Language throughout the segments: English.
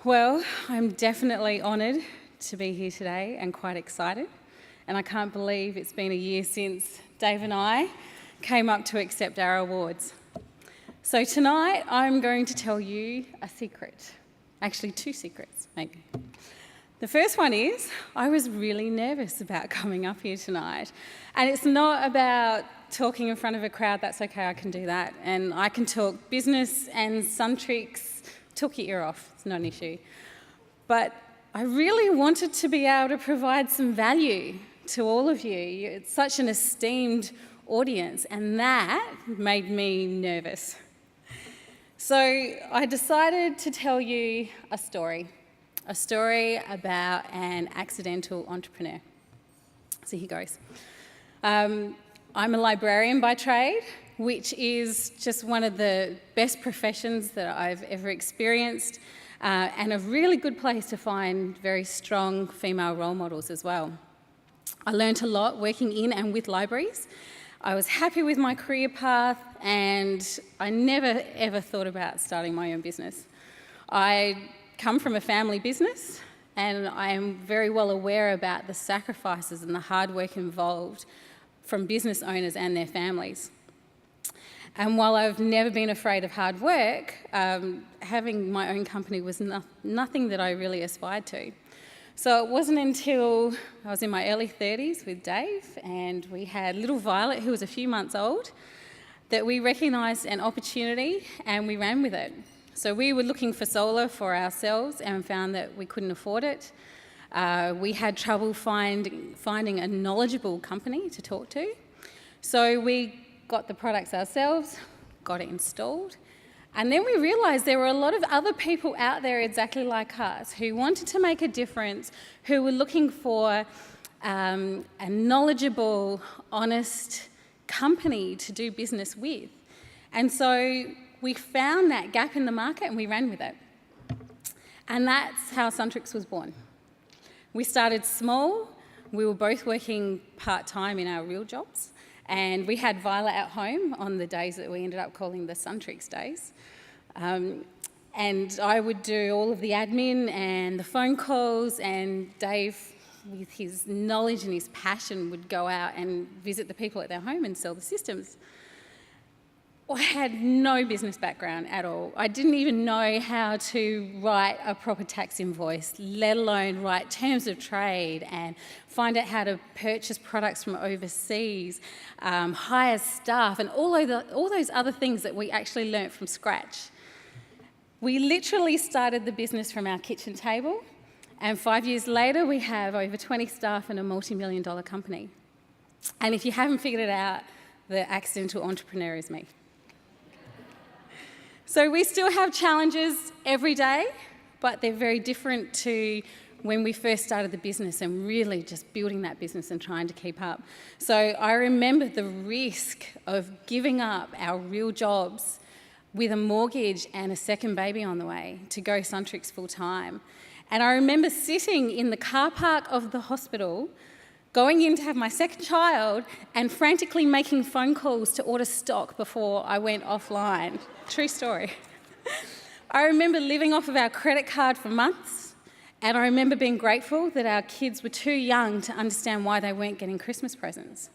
Well, I'm definitely honoured to be here today and quite excited. And I can't believe it's been a year since Dave and I came up to accept our awards. So tonight I'm going to tell you a secret. Actually, two secrets, maybe. The first one is I was really nervous about coming up here tonight. And it's not about talking in front of a crowd. That's okay, I can do that. And I can talk business and Suntrix. Took your ear off, it's not an issue. But I really wanted to be able to provide some value to all of you. It's such an esteemed audience, and that made me nervous. So I decided to tell you a story about an accidental entrepreneur. So here goes. I'm a librarian by trade, which is just one of the best professions that I've ever experienced, and a really good place to find very strong female role models as well. I learnt a lot working in and with libraries. I was happy with my career path, and I never ever thought about starting my own business. I come from a family business, and I am very well aware about the sacrifices and the hard work involved from business owners and their families. And while I've never been afraid of hard work, having my own company was nothing that I really aspired to. So it wasn't until I was in my early 30s with Dave, and we had little Violet, who was a few months old, that we recognised an opportunity and we ran with it. So we were looking for solar for ourselves and found that we couldn't afford it. We had trouble finding a knowledgeable company to talk to. So we got the products ourselves, got it installed, and then we realised there were a lot of other people out there exactly like us who wanted to make a difference, who were looking for a knowledgeable, honest company to do business with. And so we found that gap in the market and we ran with it. And that's how Suntrix was born. We started small. We were both working part-time in our real jobs. And we had Violet at home on the days that we ended up calling the Suntrix days. And I would do all of the admin and the phone calls, and Dave, with his knowledge and his passion, would go out and visit the people at their home and sell the systems. I had no business background at all. I didn't even know how to write a proper tax invoice, let alone write terms of trade and find out how to purchase products from overseas, hire staff, and all those other things that we actually learnt from scratch. We literally started the business from our kitchen table, and 5 years later we have over 20 staff and a multi-million-dollar company. And if you haven't figured it out, the accidental entrepreneur is me. So we still have challenges every day, but they're very different to when we first started the business and really just building that business and trying to keep up. So I remember the risk of giving up our real jobs with a mortgage and a second baby on the way to go Suntrix full time. And I remember sitting in the car park of the hospital, going in to have my second child, and frantically making phone calls to order stock before I went offline. True story. I remember living off of our credit card for months, and I remember being grateful that our kids were too young to understand why they weren't getting Christmas presents.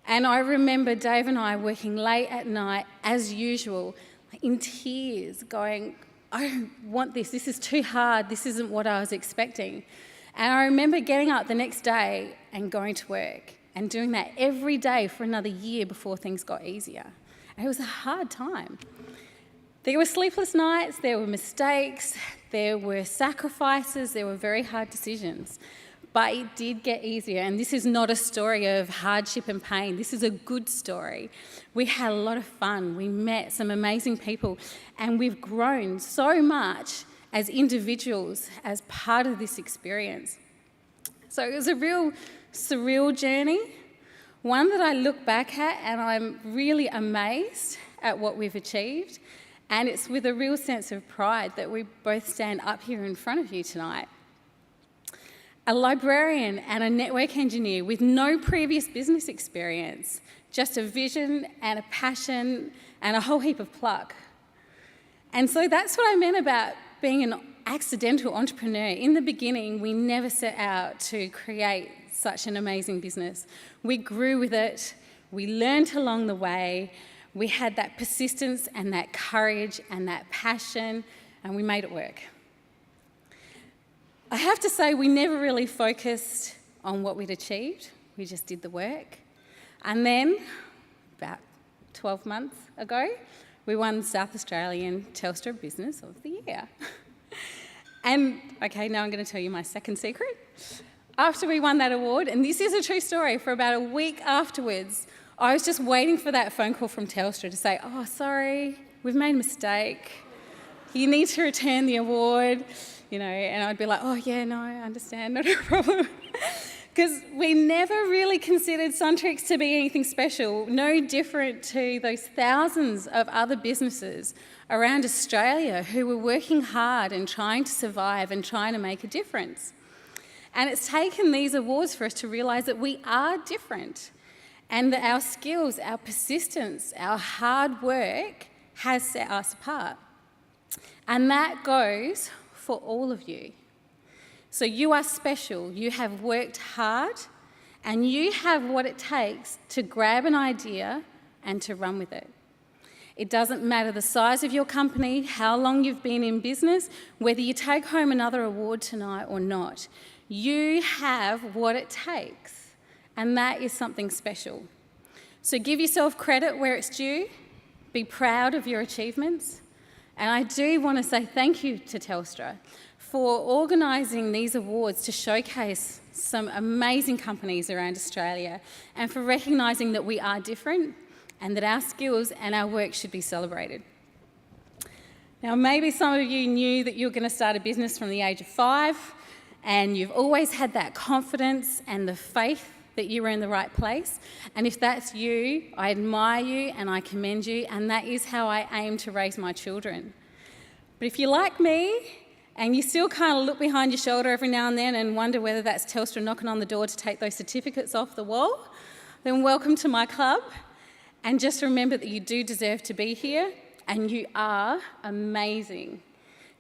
And I remember Dave and I working late at night, as usual, in tears, going, I don't want this is too hard, this isn't what I was expecting. And I remember getting up the next day and going to work and doing that every day for another year before things got easier. And it was a hard time. There were sleepless nights, there were mistakes, there were sacrifices, there were very hard decisions. But it did get easier, and this is not a story of hardship and pain. This is a good story. We had a lot of fun. We met some amazing people, and we've grown so much as individuals, as part of this experience. So it was a real surreal journey, one that I look back at and I'm really amazed at what we've achieved, and it's with a real sense of pride that we both stand up here in front of you tonight. A librarian and a network engineer with no previous business experience, just a vision and a passion and a whole heap of pluck. And so that's what I meant about being an accidental entrepreneur. In the beginning, we never set out to create such an amazing business. We grew with it, we learned along the way, we had that persistence and that courage and that passion, and we made it work. I have to say, we never really focused on what we'd achieved. We just did the work. And then, about 12 months ago, we won South Australian Telstra Business of the Year. And, okay, now I'm going to tell you my second secret. After we won that award, and this is a true story, for about a week afterwards, I was just waiting for that phone call from Telstra to say, oh, sorry, we've made a mistake. You need to return the award, and I'd be like, oh, yeah, no, I understand, not a problem. Because we never really considered Suntrix to be anything special, no different to those thousands of other businesses around Australia who were working hard and trying to survive and trying to make a difference. And it's taken these awards for us to realise that we are different and that our skills, our persistence, our hard work has set us apart. And that goes for all of you. So you are special, you have worked hard, and you have what it takes to grab an idea and to run with it. It doesn't matter the size of your company, how long you've been in business, whether you take home another award tonight or not. You have what it takes, and that is something special. So give yourself credit where it's due, be proud of your achievements, and I do want to say thank you to Telstra for organising these awards to showcase some amazing companies around Australia and for recognising that we are different and that our skills and our work should be celebrated. Now, maybe some of you knew that you were going to start a business from the age of 5, and you've always had that confidence and the faith that you were in the right place. And if that's you, I admire you and I commend you, and that is how I aim to raise my children. But if you're like me, and you still kind of look behind your shoulder every now and then and wonder whether that's Telstra knocking on the door to take those certificates off the wall, then welcome to my club. And just remember that you do deserve to be here, and you are amazing.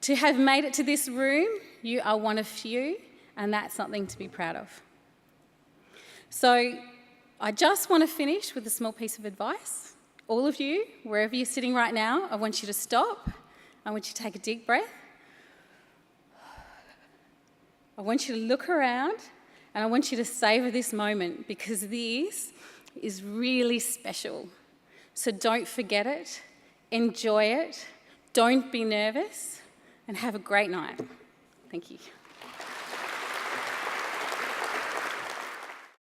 To have made it to this room, you are one of few, and that's something to be proud of. So I just want to finish with a small piece of advice. All of you, wherever you're sitting right now, I want you to stop. I want you to take a deep breath. I want you to look around, and I want you to savour this moment, because this is really special. So don't forget it, enjoy it, don't be nervous, and have a great night. Thank you.